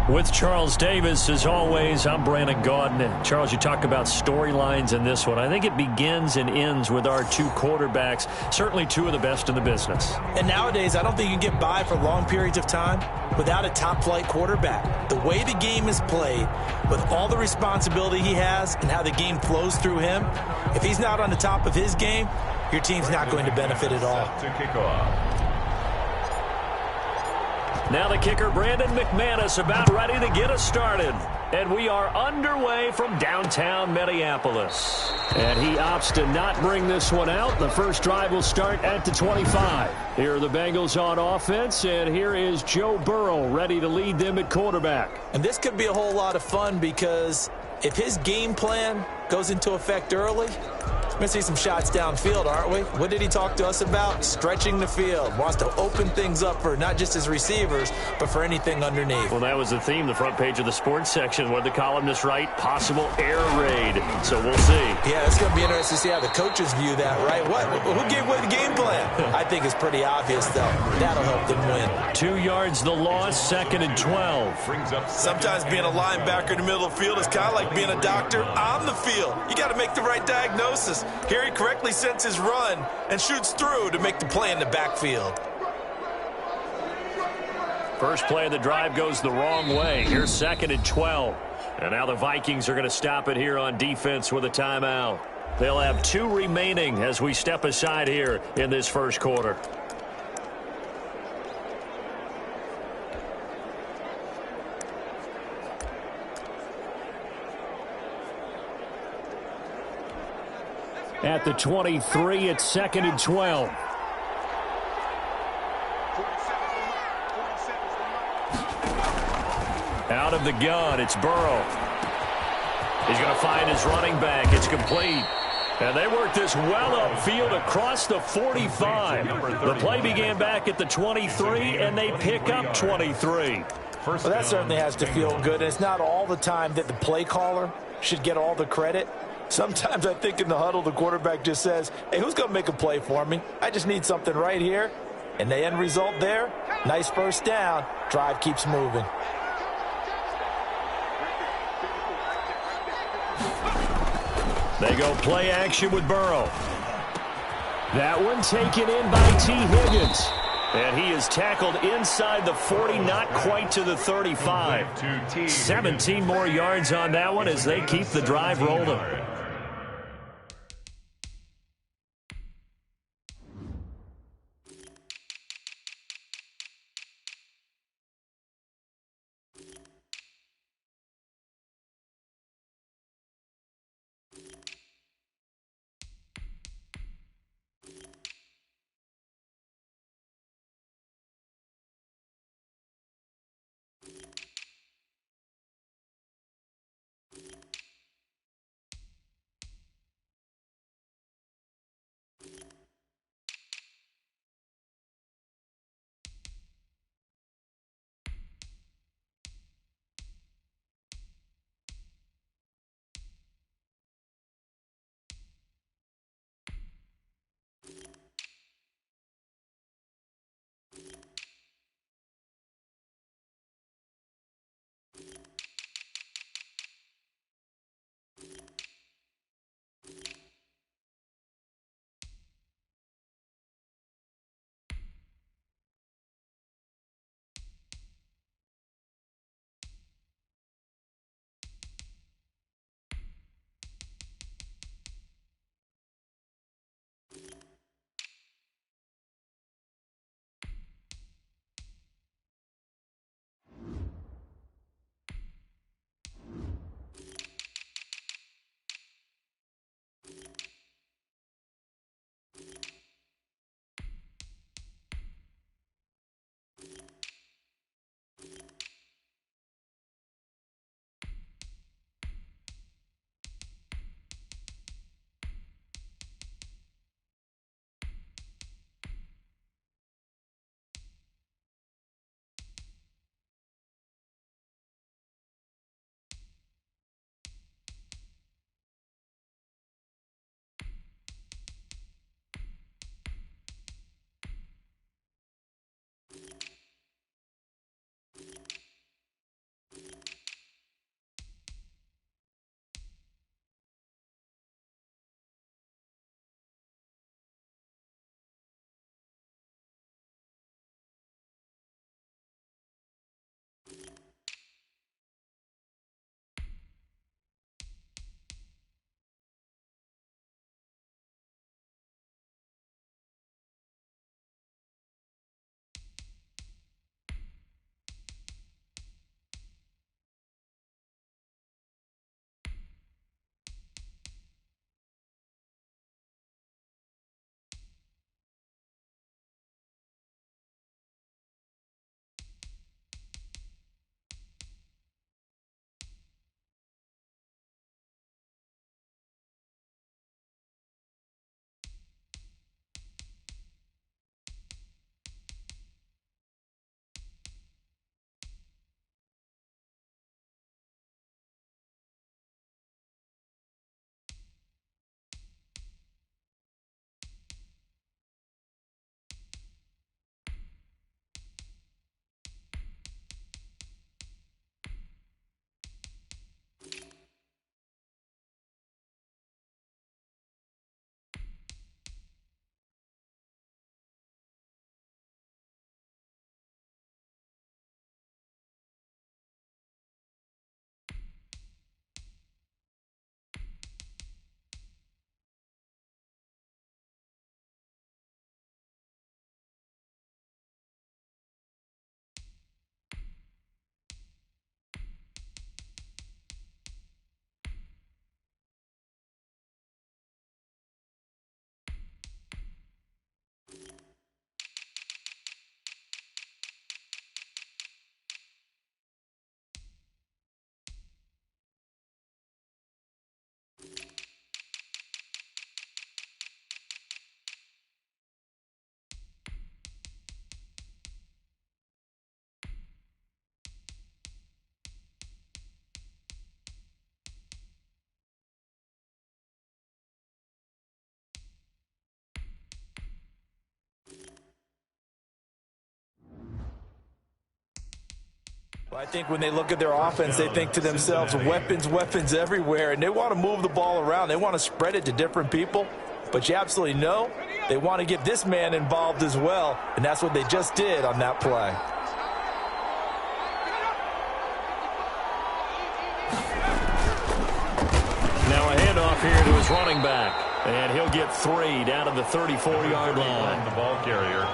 With Charles Davis, as always, I'm Brandon Gaudin. Charles, you talk about storylines in this one. I think it begins and ends with our two quarterbacks, certainly two of the best in the business. And nowadays, I don't think you can get by for long periods of time without a top-flight quarterback. The way the game is played, with all the responsibility he has and how the game flows through him, if he's not on the top of his game, your team's not going to benefit at all. To kick off. Now the kicker, Brandon McManus, about ready to get us started. And we are underway from downtown Minneapolis. And he opts to not bring this one out. The first drive will start at the 25. Here are the Bengals on offense, and here is Joe Burrow ready to lead them at quarterback. And this could be a whole lot of fun because if his game plan goes into effect early, we're going to see some shots downfield, aren't we? What did he talk to us about? Stretching the field. Wants to open things up for not just his receivers, but for anything underneath. Well, that was the theme, the front page of the sports section. What did the columnist write? Possible air raid. So we'll see. Yeah, it's going to be interesting to see how the coaches view that, right? Who gave away the game plan? I think it's pretty obvious, though. That'll help them win. 2 yards the loss, 2nd and 12. Sometimes being a linebacker in the middle of the field is kind of like being a doctor on the field. You got to make the right diagnosis. Here he correctly sets his run and shoots through to make the play in the backfield. First play of the drive goes the wrong way. Here's 2nd and 12. And now the Vikings are going to stop it here on defense with a timeout. They'll have 2 remaining as we step aside here in this first quarter. At the 23, it's 2nd and 12. Out of the gun, it's Burrow. He's going to find his running back. It's complete. And they work this well upfield across the 45. The play began back at the 23, and they pick up 23. Well, that certainly has to feel good. And it's not all the time that the play caller should get all the credit. Sometimes I think in the huddle, the quarterback just says, hey, who's going to make a play for me? I just need something right here. And the end result there, nice first down. Drive keeps moving. They go play action with Burrow. That one taken in by T. Higgins. And he is tackled inside the 40, not quite to the 35. 17 more yards on that one as they keep the drive rolling. Well, I think when they look at their offense, they think to themselves, weapons, weapons everywhere, and they want to move the ball around. They want to spread it to different people, but you absolutely know they want to get this man involved as well, and that's what they just did on that play. Now a handoff here to his running back, and he'll get 3 down to the 34-yard line. The ball carrier.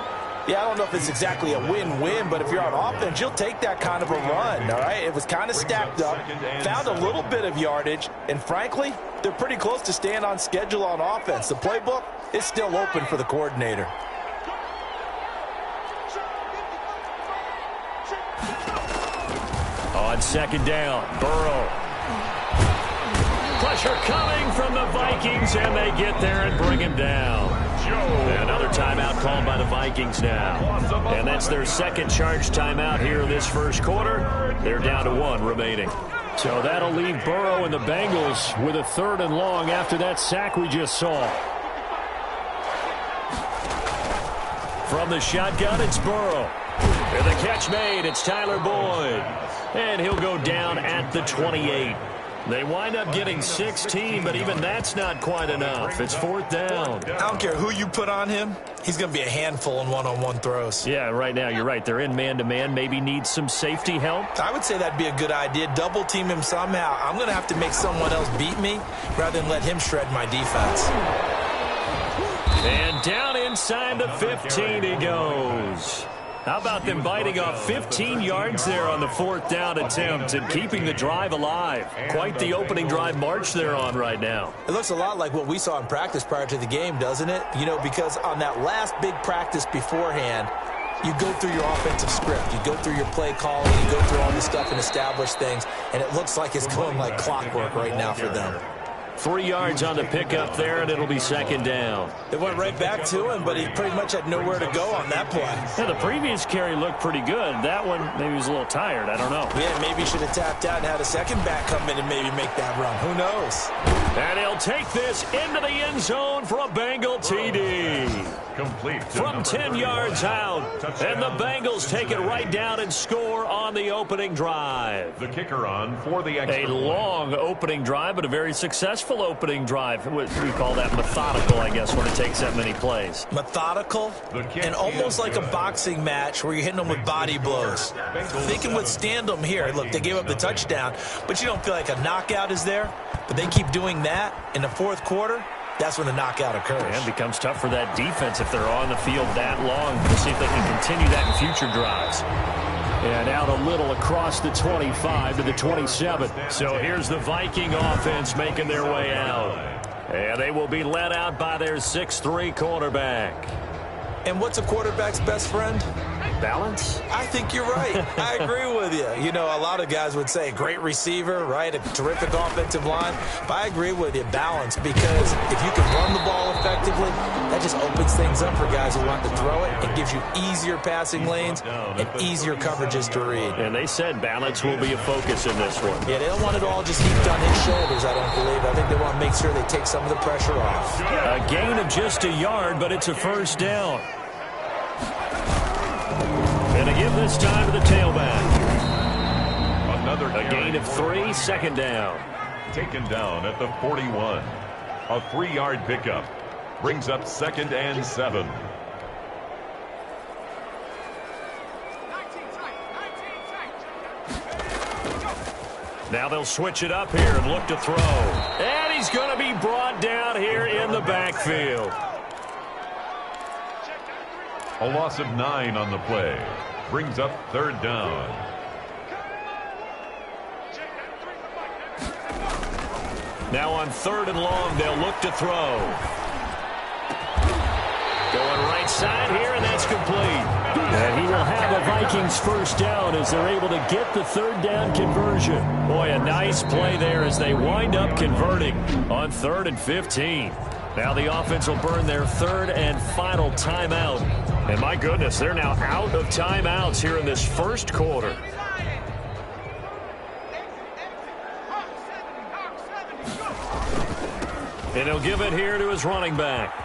Yeah, I don't know if it's exactly a win-win, but if you're on offense, you'll take that kind of a run, all right? It was kind of stacked up, found a little bit of yardage, and frankly, they're pretty close to staying on schedule on offense. The playbook is still open for the coordinator. On second down, Burrow. Pressure coming from the Vikings, and they get there and bring him down. Another timeout called by the Vikings now. And that's their second charge timeout here in this first quarter. They're down to 1 remaining. So that'll leave Burrow and the Bengals with a 3rd and long after that sack we just saw. From the shotgun, it's Burrow. And the catch made, it's Tyler Boyd. And he'll go down at the 28. They wind up getting 16, but even that's not quite enough. It's 4th down. I don't care who you put on him. He's going to be a handful in one-on-one throws. Yeah, right now you're right. They're in man-to-man. Maybe need some safety help. I would say that'd be a good idea. Double team him somehow. I'm going to have to make someone else beat me rather than let him shred my defense. And down inside the 15 he goes. How about them biting off 15 yards there on the 4th down attempt and keeping the drive alive? Quite the opening drive march they're on right now. It looks a lot like what we saw in practice prior to the game, doesn't it? You know, because on that last big practice beforehand, you go through your offensive script. You go through your play calling. You go through all this stuff and establish things. And it looks like it's going like clockwork right now for them. 3 yards on the pickup there, and it'll be second down. They went right back to him, but he pretty much had nowhere to go on that play. Yeah, the previous carry looked pretty good. That one, maybe he was a little tired. I don't know. Yeah, maybe he should have tapped out and had a second back come in and maybe make that run. Who knows? And he'll take this into the end zone for a Bengal TD. Complete. From 10 yards out. And the Bengals take it right down and score on the opening drive. The kicker on for the extra. A long opening drive, but a very successful opening drive. We call that methodical, I guess, when it takes that many plays. Methodical and almost like a boxing match where you're hitting them with body blows. They can withstand them here. Look, they gave up the touchdown, but you don't feel like a knockout is there. But they keep doing that in the 4th quarter. That's when the knockout occurs. And it becomes tough for that defense if they're on the field that long. We'll see if they can continue that in future drives. And out a little across the 25 to the 27. So here's the Viking offense making their way out. And they will be led out by their 6'3" quarterback. And what's a quarterback's best friend? Balance? I think you're right. I agree with you. You know, a lot of guys would say great receiver, right? A terrific offensive line. But I agree with you, balance, because if you can run the ball effectively, that just opens things up for guys who want to throw it. It gives you easier passing lanes and easier coverages to read. And they said balance will be a focus in this one. Yeah, they don't want it all just heaped on his shoulders, I don't believe. I think they want to make sure they take some of the pressure off. A gain of just a yard, but it's a first down. And to give this time to the tailback. A gain of 3, second down. Taken down at the 41. A 3-yard pickup. Brings up 2nd and 7. Now they'll switch it up here and look to throw. And he's going to be brought down here in the backfield. A loss of 9 on the play. Brings up 3rd down. Now on 3rd and long, they'll look to throw. Going right side here, and that's complete. And he will have a Vikings first down as they're able to get the 3rd down conversion. Boy, a nice play there as they wind up converting on 3rd and 15. Now the offense will burn their 3rd and final timeout. And my goodness, they're now out of timeouts here in this first quarter. And he'll give it here to his running back.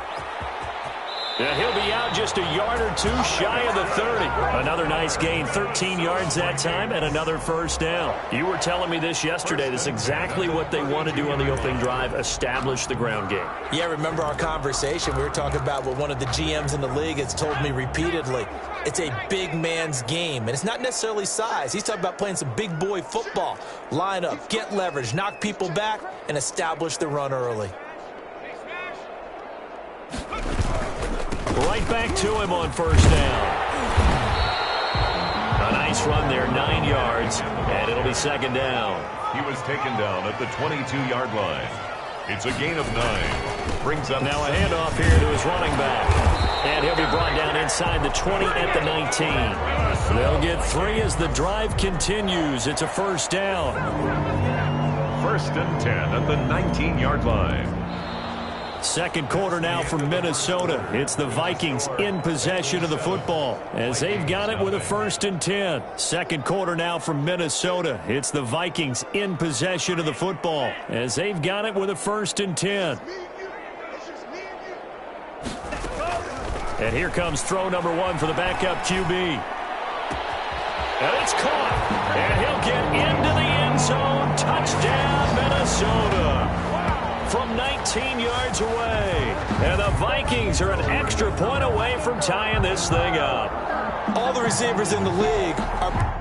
And he'll be out just a yard or two shy of the 30. Another nice gain, 13 yards that time, and another first down. You were telling me this yesterday. This is exactly what they want to do on the opening drive, establish the ground game. Yeah, remember our conversation? We were talking about what one of the GMs in the league has told me repeatedly. It's a big man's game, and it's not necessarily size. He's talking about playing some big boy football. Line up, get leverage, knock people back, and establish the run early. Right back to him on first down. A nice run there, 9 yards, and it'll be second down. He was taken down at the 22-yard line. It's a gain of 9. Brings up now a handoff here to his running back. And he'll be brought down inside the 20 at the 19. They'll get 3 as the drive continues. It's a first down. First and 10 at the 19-yard line. Second quarter now from Minnesota. It's the Vikings in possession of the football as they've got it with a first and 10. Second quarter now from Minnesota. It's the Vikings in possession of the football as they've got it with a first and 10. And here comes throw number 1 for the backup QB. And it's caught. And he'll get into the end zone. Touchdown, Minnesota. From 19 yards away. And the Vikings are an extra point away from tying this thing up. All the receivers in the league are...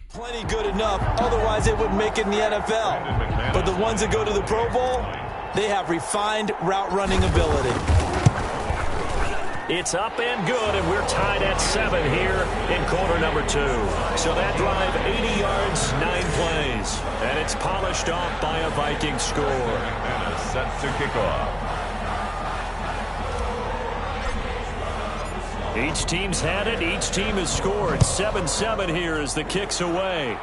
Plenty good enough, otherwise they wouldn't make it in the NFL. But the ones that go to the Pro Bowl, they have refined route running ability. It's up and good, and we're tied at 7 here in quarter number 2. So that drive, 80 yards, 9 plays. And it's polished off by a Vikings score. And a set to kick off. Each team's had it. Each team has scored. 7-7 here as the kick's away.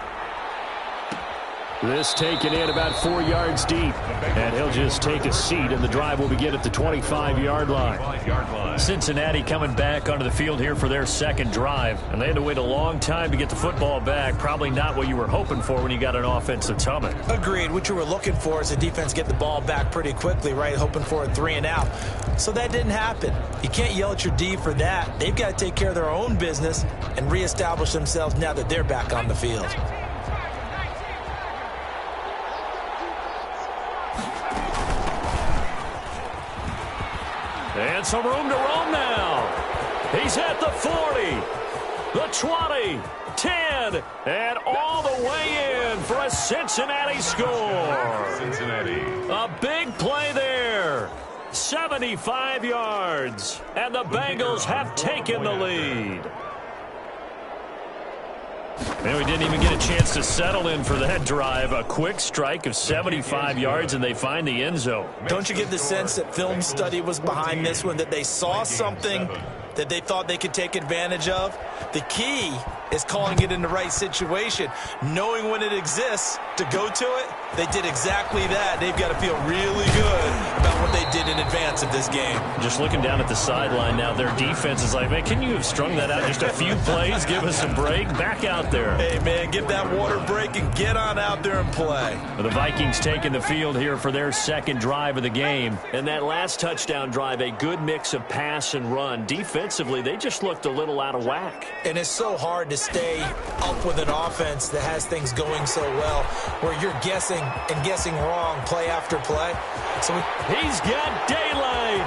This taken in about 4 yards deep. And he'll just take a seat, and the drive will begin at the 25-yard line. Cincinnati coming back onto the field here for their second drive. And they had to wait a long time to get the football back. Probably not what you were hoping for when you got an offense that's humming. Agreed. What you were looking for is the defense get the ball back pretty quickly, right? Hoping for a 3 and out. So that didn't happen. You can't yell at your D for that. They've got to take care of their own business and reestablish themselves now that they're back on the field. And some room to roam now. He's at the 40, the 20, 10, and all the way in for a Cincinnati score. Cincinnati. A big play there. 75 yards, and the Bengals have taken the lead. And we didn't even get a chance to settle in for that drive. A quick strike of 75 yards, and they find the end zone. Don't you get the sense that film study was behind this one, that they saw something that they thought they could take advantage of? The key is calling it in the right situation, knowing when it exists to go to it. They did exactly that. They've got to feel really good about what they did in advance of this game. Just looking down at the sideline now, their defense is like, man, can you have strung that out just a few plays? Give us a break. Back out there. Hey, man, give that water break and get on out there and play. Well, the Vikings taking the field here for their second drive of the game. And that last touchdown drive, a good mix of pass and run. Defensively, they just looked a little out of whack. And it's so hard to stay up with an offense that has things going so well, where you're guessing and guessing wrong play after play. So he's got daylight,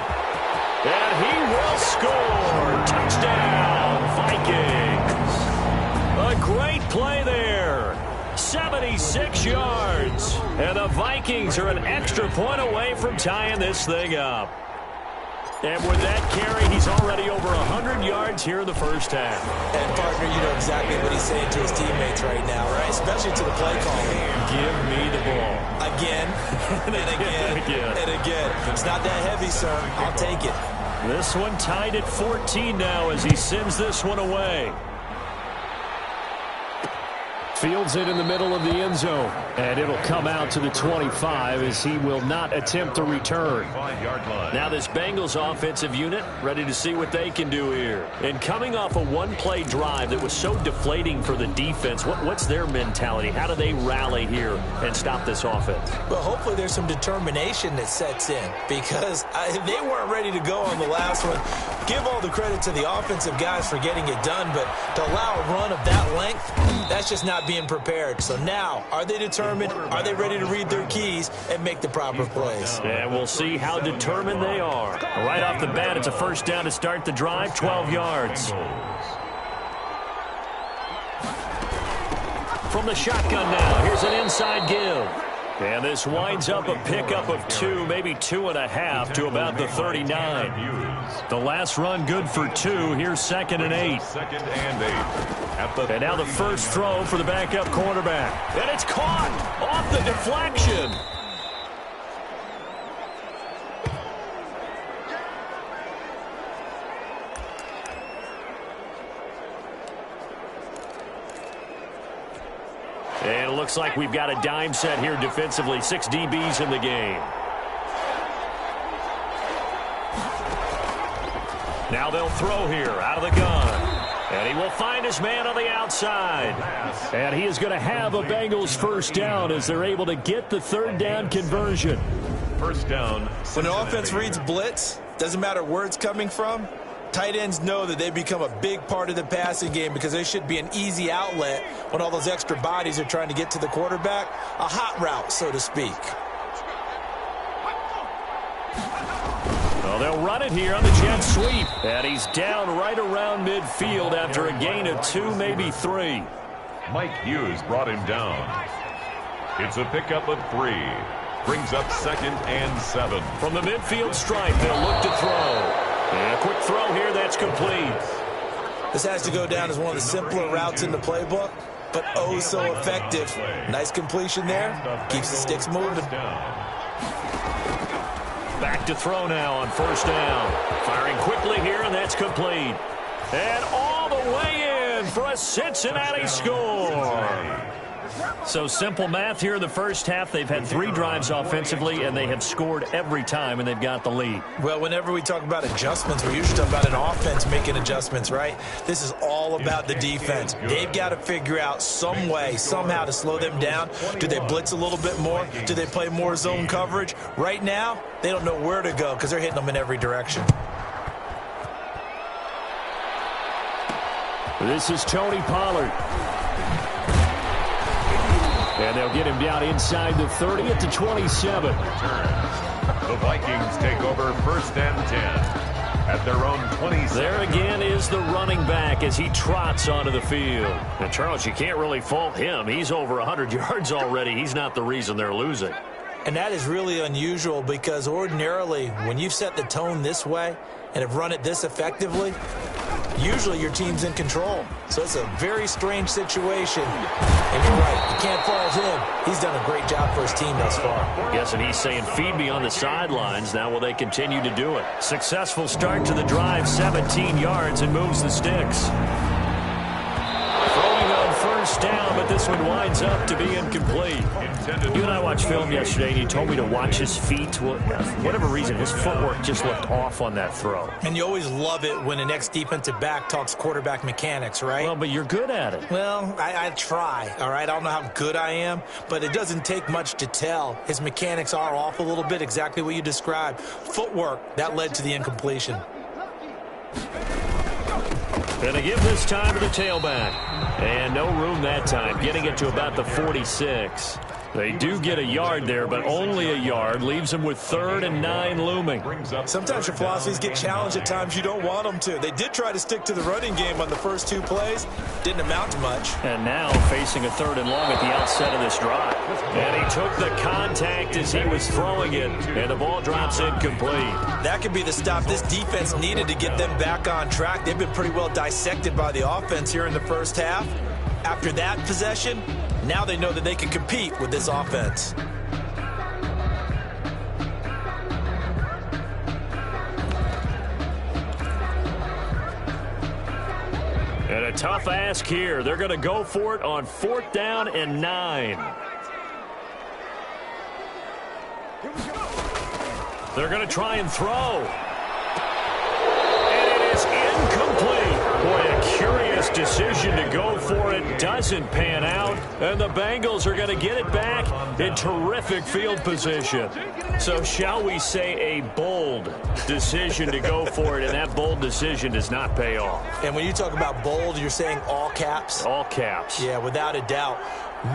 and he will score. Touchdown, Vikings. A great play there. 76 yards, and the Vikings are an extra point away from tying this thing up. And with that carry, he's already over 100 yards here in the first half. And, partner, you know exactly what he's saying to his teammates right now, right? Especially to the play caller. Give me the ball. Again, and again, and again. It's not that heavy, sir. I'll take it. This one tied at 14 now as he sends this one away. Fields it in the middle of the end zone, and it'll come out to the 25 as he will not attempt to return. Now this Bengals offensive unit ready to see what they can do here. And coming off a one-play drive that was so deflating for the defense, what's their mentality? How do they rally here and stop this offense? Well, hopefully there's some determination that sets in, because they weren't ready to go on the last one. Give all the credit to the offensive guys for getting it done, but to allow a run of that length, that's just not being prepared. So now, are they determined? Are they ready to read their keys and make the proper plays? And we'll see how determined they are. Right off the bat, it's a first down to start the drive, 12 yards. From the shotgun now, here's an inside give. And this winds up a pickup of 2, maybe 2.5 to about the 39. The last run good for 2. Here's 2nd and 8. And now the first throw for the backup quarterback. And it's caught off the deflection. And it looks like we've got a dime set here defensively. 6 DBs in the game. Now they'll throw here out of the gun. And he will find his man on the outside. And he is going to have a Bengals first down as they're able to get the third down conversion. First down. When the offense reads blitz, doesn't matter where it's coming from, tight ends know that they become a big part of the passing game because they should be an easy outlet when all those extra bodies are trying to get to the quarterback. A hot route, so to speak. Well, they'll run it here on the jet sweep. And he's down right around midfield after a gain of 2, maybe 3. Mike Hughes brought him down. It's a pickup of 3. Brings up 2nd and 7. From the midfield stripe, they'll look to throw. And a quick throw here, that's complete. This has to go down as one of the simpler routes in the playbook, but oh so effective. Nice completion there. Keeps the sticks moving. Back to throw now on 1st down. Firing quickly here, and that's complete. And all the way in for a Cincinnati score. So simple math here in the first half. They've had 3 drives offensively, and they have scored every time, and they've got the lead. Well, whenever we talk about adjustments, we're usually talking about an offense making adjustments, right? This is all about the defense. They've got to figure out some way, somehow to slow them down. Do they blitz a little bit more? Do they play more zone coverage? Right now, they don't know where to go because they're hitting them in every direction. This is Tony Pollard. And they'll get him down inside the 30 at the 27. The Vikings take over 1st and 10 at their own 27. There again is the running back as he trots onto the field. And Charles, you can't really fault him. He's over 100 yards already. He's not the reason they're losing. And that is really unusual because ordinarily when you've set the tone this way and have run it this effectively, usually your team's in control. So it's a very strange situation. And you're right, you can't fault him. He's done a great job for his team thus far. Yes, and he's saying, feed me on the sidelines. Now will they continue to do it? Successful start to the drive, 17 yards, and moves the sticks. Throwing on 1st down, but this one winds up to be incomplete. You and I watched film yesterday, and you told me to watch his feet. Well, for whatever reason, his footwork just looked off on that throw. And you always love it when an ex-defensive back talks quarterback mechanics, right? Well, but you're good at it. Well, I try, all right? I don't know how good I am, but it doesn't take much to tell. His mechanics are off a little bit, exactly what you described. Footwork, that led to the incompletion. And they give this time to the tailback. And no room that time, getting it to about the 46. They do get a yard there, but only a yard. Leaves them with 3rd and 9 looming. Sometimes your philosophies get challenged at times you don't want them to. They did try to stick to the running game on the first 2 plays. Didn't amount to much. And now facing a 3rd and long at the outset of this drive. And he took the contact as he was throwing it, and the ball drops incomplete. That could be the stop this defense needed to get them back on track. They've been pretty well dissected by the offense here in the first half. After that possession, now they know that they can compete with this offense. And a tough ask here. They're going to go for it on 4th down and 9. They're going to try and throw. And it is incomplete. Boy, a curious decision to go for it. Doesn't pan out. And the Bengals are going to get it back in terrific field position. So shall we say a bold decision to go for it, and that bold decision does not pay off. And when you talk about bold, you're saying all caps? All caps. Yeah, without a doubt.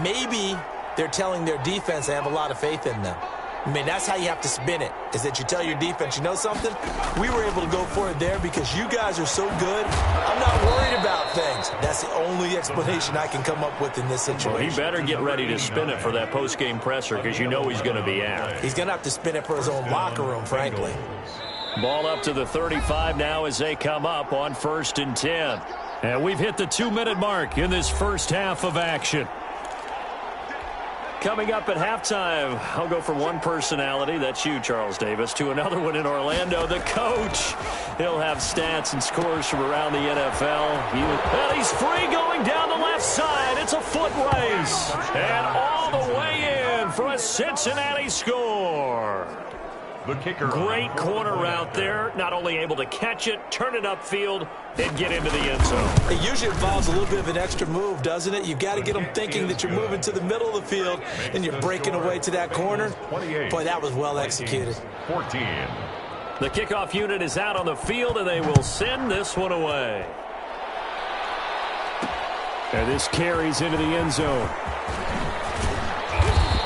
Maybe they're telling their defense they have a lot of faith in them. I mean, that's how you have to spin it, is that you tell your defense, you know something? We were able to go for it there because you guys are so good. I'm not worried about things. That's the only explanation I can come up with in this situation. Well, he better get ready to spin it for that post-game presser because you know he's going to be out. He's going to have to spin it for his own locker room, frankly. Ball up to the 35 now as they come up on 1st and 10. And we've hit the 2-minute mark in this first half of action. Coming up at halftime, I'll go from one personality, that's you, Charles Davis, to another one in Orlando, the coach. He'll have stats and scores from around the NFL. And he's free going down the left side. It's a foot race. And all the way in for a Cincinnati score. The kicker. Great corner route there. Not only able to catch it, turn it upfield, and get into the end zone. It usually involves a little bit of an extra move, doesn't it? You've got to get them thinking that you're moving to the middle of the field and you're breaking away to that corner. Boy, that was well executed. 14. The kickoff unit is out on the field, and they will send this one away. And this carries into the end zone.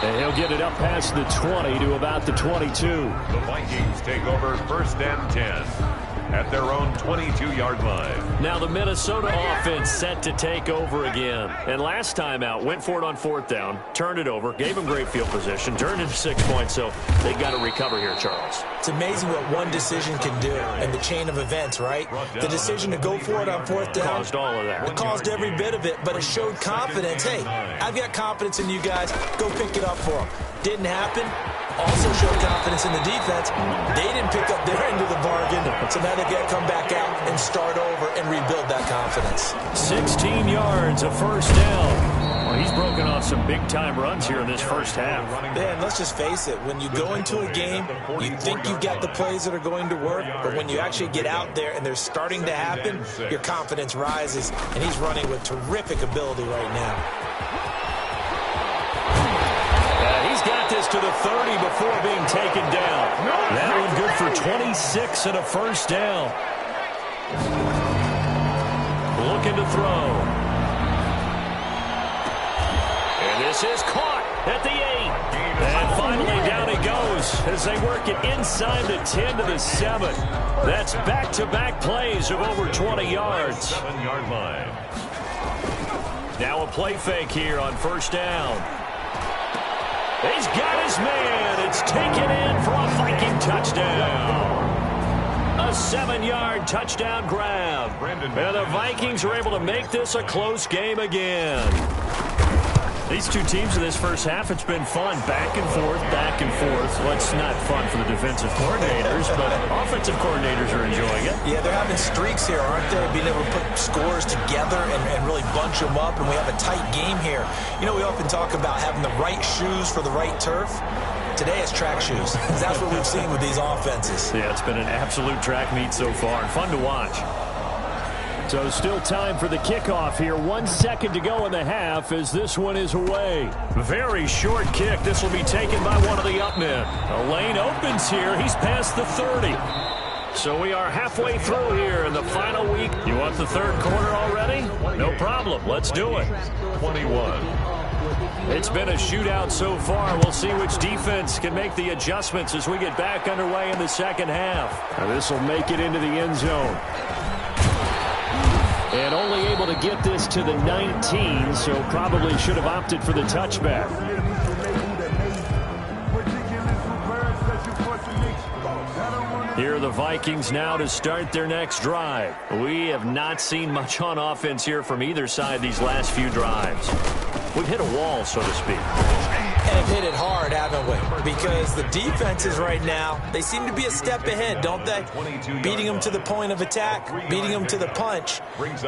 And he'll get it up past the 20 to about the 22. The Vikings take over 1st and 10. at their own 22-yard line. Now the Minnesota offense set to take over again. And last time out, went for it on 4th down, turned it over, gave them great field position, turned into 6 points, so they got to recover here, Charles. It's amazing what one decision can do in the chain of events, right? The decision to go for it on 4th down caused all of that. It caused every bit of it, but it showed confidence. Hey, I've got confidence in you guys. Go pick it up for them. Didn't happen. Also showed confidence in the defense. They didn't pick up their end of the bargain, so now they've got to come back out and start over and rebuild that confidence. 16 yards, a first down. Well, he's broken off some big-time runs here in this first half. Yeah, and let's just face it. When you go into a game, you think you've got the plays that are going to work, but when you actually get out there and they're starting to happen, your confidence rises, and he's running with terrific ability right now. He's got this to the 30 before being taken down. That one good for 26 and a first down. Looking to throw. And this is caught at the 8. And finally down he goes as they work it inside the 10 to the 7. That's back-to-back plays of over 20 yards. 7-yard line. Now a play fake here on first down. He's got his man. It's taken in for a Viking touchdown. A 7-yard touchdown grab. And the Vikings are able to make this a close game again. These two teams in this first half, it's been fun. Back and forth, back and forth. Well, it's not fun for the defensive coordinators, but offensive coordinators are enjoying it. Yeah, they're having streaks here, aren't they? Being able to put scores together and really bunch them up, and we have a tight game here. You know, we often talk about having the right shoes for the right turf. Today it's track shoes. That's what we've seen with these offenses. Yeah, it's been an absolute track meet so far, and fun to watch. So still time for the kickoff here. 1 second to go in the half as this one is away. Very short kick. This will be taken by one of the up men. A lane opens here. He's past the 30. So we are halfway through here in the final week. You want the third quarter already? No problem. Let's do it. 21. It's been a shootout so far. We'll see which defense can make the adjustments as we get back underway in the second half. Now this will make it into the end zone. And only able to get this to the 19, so probably should have opted for the touchback. Here are the Vikings now to start their next drive. We have not seen much on offense here from either side these last few drives. We've hit a wall, so to speak. And have hit it hard, haven't we? Because the defenses right now, they seem to be a step ahead, don't they? Beating them to the point of attack, beating them to the punch.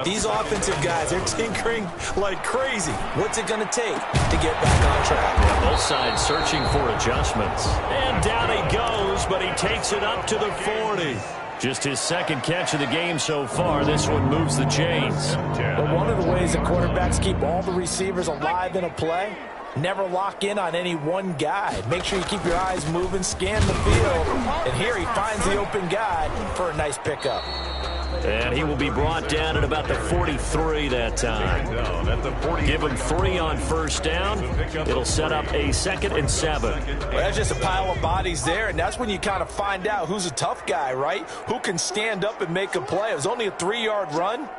These offensive guys, they're tinkering like crazy. What's it going to take to get back on track? Yeah, both sides searching for adjustments. And down he goes, but he takes it up to the 40. Just his second catch of the game so far. This one moves the chains. But one of the ways that quarterbacks keep all the receivers alive in a play, never lock in on any one guy. Make sure you keep your eyes moving, scan the field. And here he finds the open guy for a nice pickup. And he will be brought down at about the 43 that time. Give him 3 on first down. It'll set up a 2nd and 7. Well, that's just a pile of bodies there, and that's when you kind of find out who's a tough guy, right? Who can stand up and make a play. It was only a 3-yard run,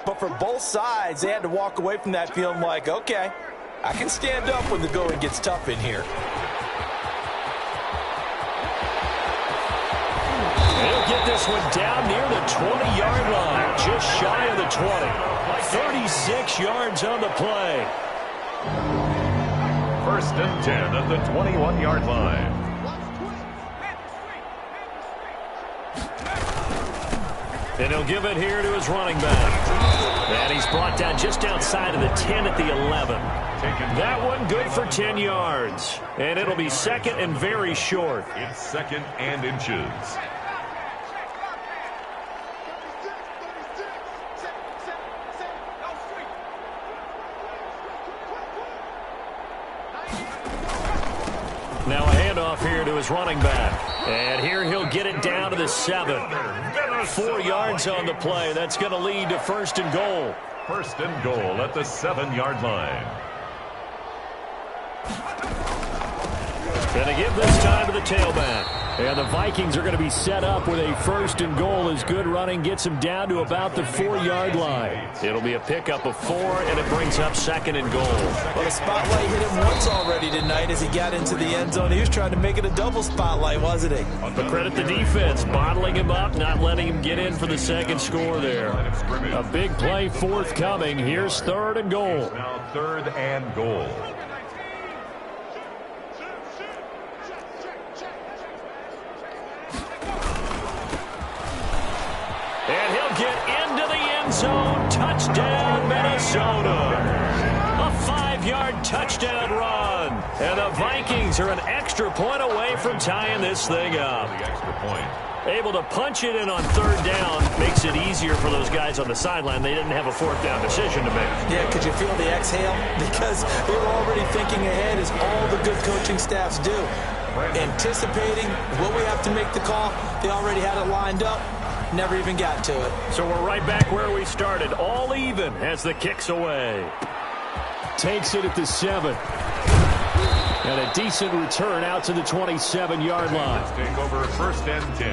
but for both sides, they had to walk away from that feeling like, okay, I can stand up when the going gets tough in here. He'll get this one down near the 20-yard line, just shy of the 20. 36 yards on the play. 1st and 10 at the 21-yard line. And he'll give it here to his running back. And he's brought down just outside of the 10 at the 11. That one good for 10 yards. And it'll be 2nd and very short. It's 2nd and inches. Now a handoff here to his running back. And here he'll get it down to the 7. 4 yards on the play. That's going to lead to 1st and goal. 1st and goal at the 7-yard line. Going to give this time to the tailback. And the Vikings are going to be set up with a 1st and goal as good running gets them down to about the 4-yard line. It'll be a pickup of 4, and it brings up 2nd and goal. Well, the spotlight hit him once already tonight as he got into the end zone. He was trying to make it a double spotlight, wasn't he? But credit the defense, bottling him up, not letting him get in for the 2nd score there. A big play forthcoming. Here's 3rd and goal. Now 3rd and goal. And he'll get into the end zone. Touchdown, Minnesota. A 5-yard touchdown run. And the Vikings are an extra point away from tying this thing up. The extra point. Able to punch it in on 3rd down makes it easier for those guys on the sideline. They didn't have a 4th down decision to make. Yeah, could you feel the exhale? Because they were already thinking ahead, as all the good coaching staffs do. Anticipating what we have to make the call. They already had it lined up. Never even got to it. So we're right back where we started. All even as the kick's away. Takes it at the 7. And a decent return out to the 27-yard line. Take over 1st and 10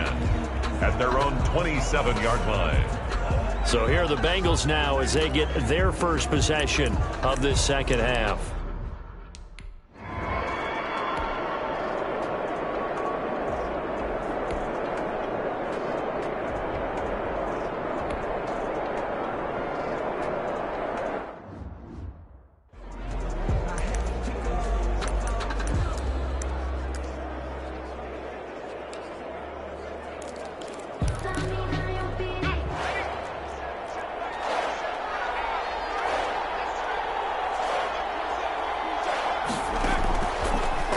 at their own 27-yard line. So here are the Bengals now as they get their first possession of this second half.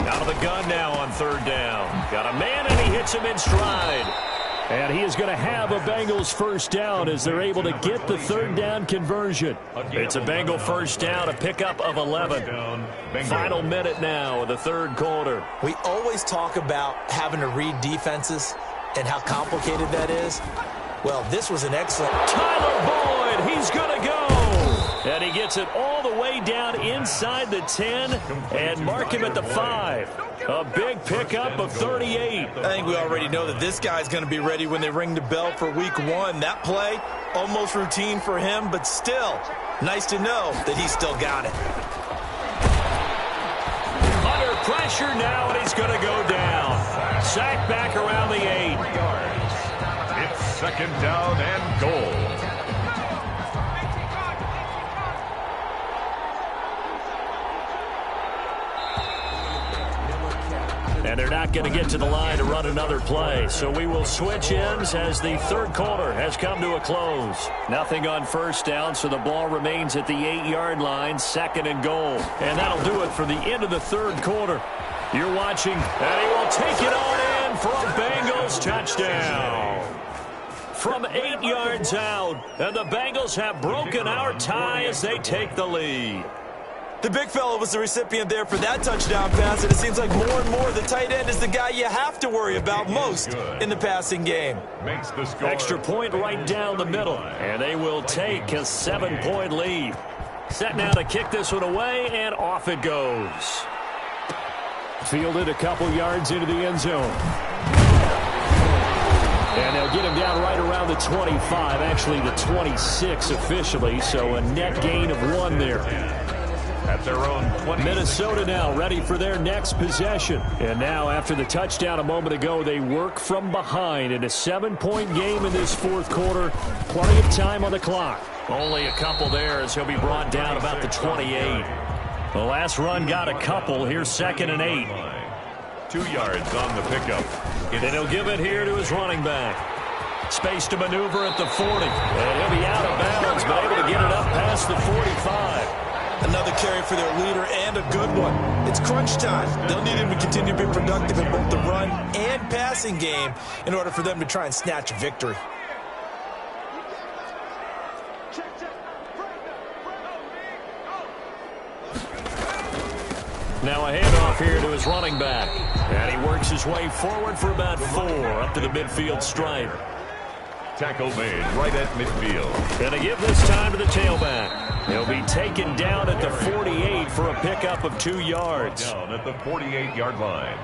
Out of the gun now on 3rd down. Got a man, and he hits him in stride. And he is going to have a Bengals 1st down as they're able to get the 3rd down conversion. It's a Bengal 1st down, a pickup of 11. Final minute now of the 3rd quarter. We always talk about having to read defenses and how complicated that is. Well, this was an excellent. Tyler Boyd, he's going to go. And he gets it all the way down inside the 10 and mark him at the 5. A big pickup of 38. I think we already know that this guy's going to be ready when they ring the bell for week 1. That play, almost routine for him, but still, nice to know that he's still got it. Under pressure now, and he's going to go down. Sacked back around the 8. It's 2nd down and goal. And they're not going to get to the line to run another play. So we will switch ends as the 3rd quarter has come to a close. Nothing on 1st down, so the ball remains at the 8-yard line, 2nd and goal. And that'll do it for the end of the 3rd quarter. You're watching, and he will take it on in for a Bengals touchdown. From 8 yards out, and the Bengals have broken our tie as they take the lead. The big fella was the recipient there for that touchdown pass, and it seems like more and more the tight end is the guy you have to worry about most in the passing game. Makes the score. Extra point right down the middle, and they will take a 7-point lead. Set now to kick this one away, and off it goes. Fielded a couple yards into the end zone. And they'll get him down right around the 25, actually the 26 officially, so a net gain of 1 there. At their own 20. Minnesota now ready for their next possession. And now after the touchdown a moment ago, they work from behind in a 7-point game in this 4th quarter. Plenty of time on the clock. Only a couple there as he'll be brought down about the 28. The last run got a couple. Here's 2nd and 8. 2 yards on the pickup. And he'll give it here to his running back. Space to maneuver at the 40. And he'll be out of bounds, but able to get it up past the 45. Another carry for their leader, and a good one. It's crunch time. They'll need him to continue to be productive in both the run and passing game in order for them to try and snatch a victory. Now a handoff here to his running back. And he works his way forward for about 4 up to the midfield stripe. Tackle made right at midfield. And to give this time to the tailback. He'll be taken down at the 48 for a pickup of 2 yards. Down at the 48-yard line.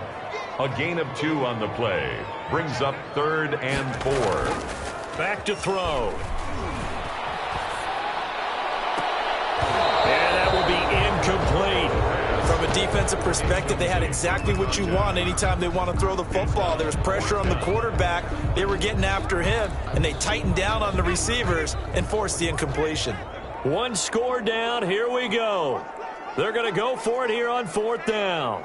A gain of 2 on the play. Brings up 3rd and 4. Back to throw. And that will be incomplete. From a defensive perspective, they had exactly what you want anytime they want to throw the football. There was pressure on the quarterback. They were getting after him, and they tightened down on the receivers and forced the incompletion. 1 score down. Here we go. They're going to go for it here on 4th down.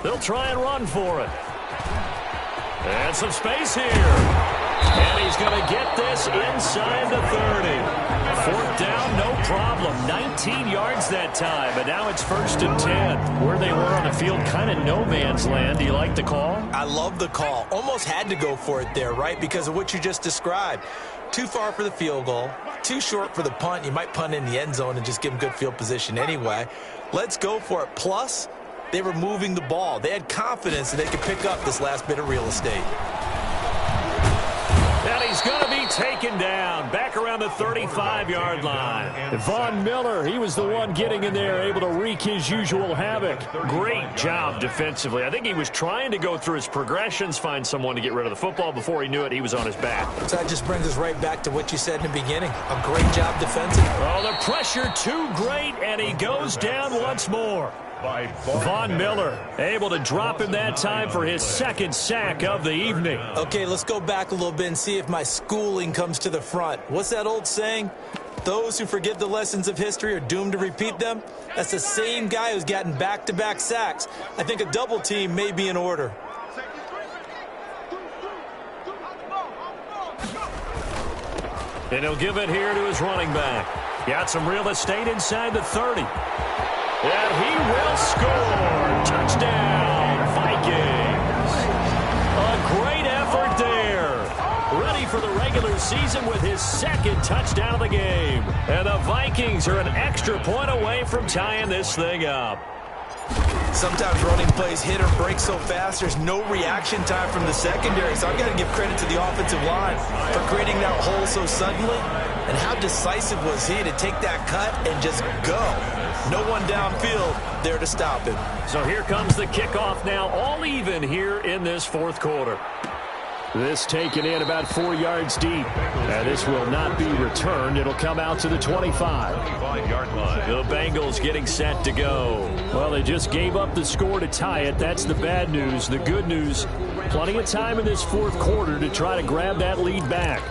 They'll try and run for it. And some space here. And he's going to get this inside the 30. 4th down, no problem. 19 yards that time, but now it's 1st and 10. Where they were on the field, kind of no man's land. Do you like the call? I love the call. Almost had to go for it there, right, because of what you just described. Too far for the field goal, too short for the punt. You might punt in the end zone and just give them good field position anyway. Let's go for it. Plus, they were moving the ball. They had confidence that they could pick up this last bit of real estate. And he's going to be taken down back around the 35-yard line. Von Miller, he was the one getting in there, able to wreak his usual havoc. Great job defensively. I think he was trying to go through his progressions, find someone to get rid of the football. Before he knew it, he was on his back. So that just brings us right back to what you said in the beginning. A great job defensively. Oh, the pressure too great, and he goes down once more. Von Miller able to drop him that time for his 2nd sack of the evening. Okay, let's go back a little bit and see if my schooling comes to the front. What's that old saying? Those who forget the lessons of history are doomed to repeat them. That's the same guy who's gotten back-to-back sacks. I think a double team may be in order. And he'll give it here to his running back. Got some real estate inside the 30. And he will score. Touchdown, Vikings. A great effort there. Ready for the regular season with his 2nd touchdown of the game. And the Vikings are an extra point away from tying this thing up. Sometimes running plays hit or break so fast, there's no reaction time from the secondary. So I've got to give credit to the offensive line for creating that hole so suddenly. And how decisive was he to take that cut and just go? No one downfield there to stop him. So here comes the kickoff now, all even here in this 4th quarter. This taken in about 4 yards deep. And this will not be returned. It'll come out to the 25. 25-yard line. The Bengals getting set to go. Well, they just gave up the score to tie it. That's the bad news. The good news, plenty of time in this 4th quarter to try to grab that lead back.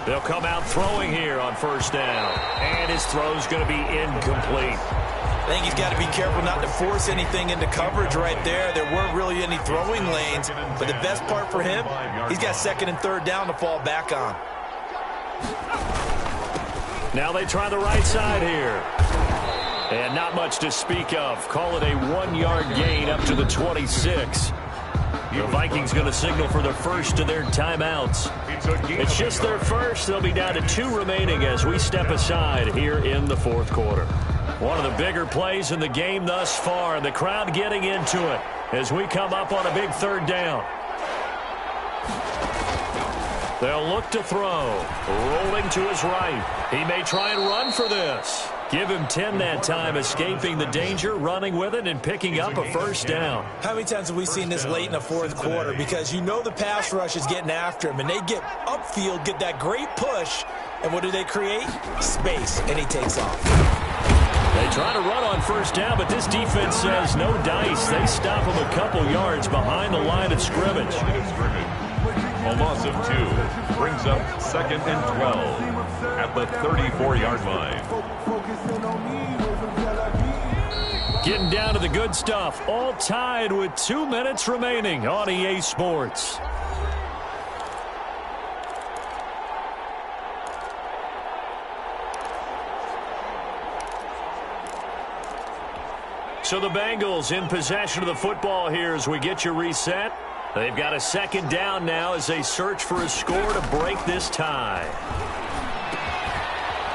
They'll come out throwing here on 1st down. And his throw's going to be incomplete. I think he's got to be careful not to force anything into coverage right there. There weren't really any throwing lanes. But the best part for him, he's got 2nd and 3rd down to fall back on. Now they try the right side here. And not much to speak of. Call it a 1-yard gain up to the 26. The Vikings going to signal for the first of their timeouts. It's just their first. They'll be down to 2 remaining as we step aside here in the 4th quarter. One of the bigger plays in the game thus far. The crowd getting into it as we come up on a big 3rd down. They'll look to throw. Rolling to his right. He may try and run for this. Give him 10 that time, escaping the danger, running with it, and picking up a 1st down. How many times have we seen this late in the 4th quarter? Because you know the pass rush is getting after him, and they get upfield, get that great push, and what do they create? Space, and he takes off. They try to run on 1st down, but this defense says no dice. They stop him a couple yards behind the line of scrimmage. A loss of 2 brings up 2nd and 12 at the 34-yard line. Getting down to the good stuff. All tied with 2 minutes remaining on EA Sports. So the Bengals in possession of the football here as we get you reset. They've got a 2nd down now as they search for a score to break this tie.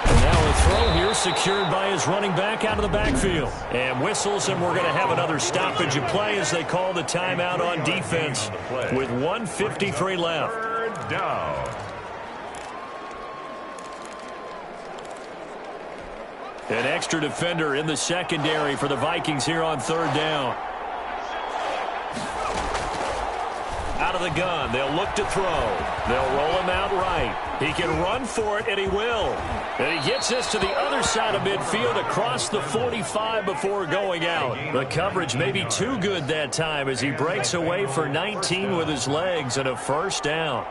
And now a throw here Here's secured by his running back out of the backfield. And whistles, and we're going to have another stoppage of play as they call the timeout on defense with 1:53 left. Third down. An extra defender in the secondary for the Vikings here on third down. Out of the gun. They'll look to throw. They'll roll him out right. He can run for it, and he will. And he gets us to the other side of midfield across the 45 before going out. The coverage may be too good that time as he breaks away for 19 with his legs and a first down.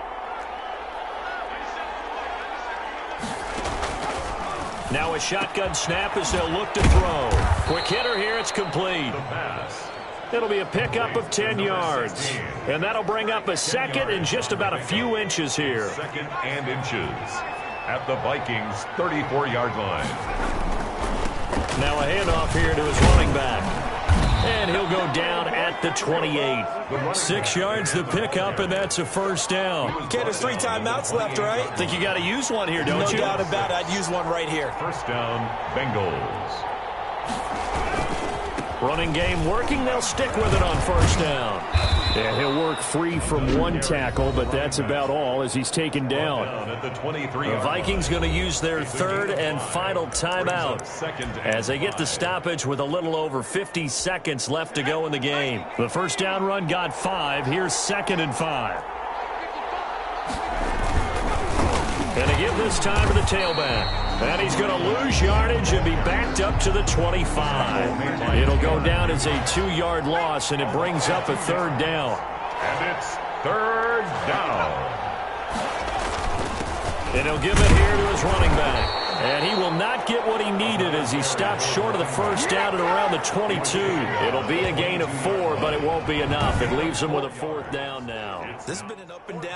Now a shotgun snap as they'll look to throw. Quick hitter here. It's complete. The pass. It'll be a pickup of 10 yards. And that'll bring up a second and just about a few inches here. Second and inches at the Vikings 34-yard line. Now a handoff here to his running back. And he'll go down at the 28. 6 yards the pickup, and that's a first down. Okay, there's 3 timeouts left, right? Think you got to use one here, don't you? No doubt about it. I'd use one right here. First down, Bengals. Running game working. They'll stick with it on first down. And he'll work free from one tackle, but that's about all as he's taken down. At the 23. The Vikings going to use their third and final timeout as they get the stoppage with a little over 50 seconds left to go in the game. The first down run got 5. Here's 2nd and 5. And they give this time to the tailback. And he's going to lose yardage and be backed up to the 25. It'll go down as a 2-yard loss, and it brings up a third down. And it's third down. And he'll give it here to his running back. And he will not get what he needed as he stops short of the first down at around the 22. It'll be a gain of 4, but it won't be enough. It leaves him with a 4th down now. This has been an up and down.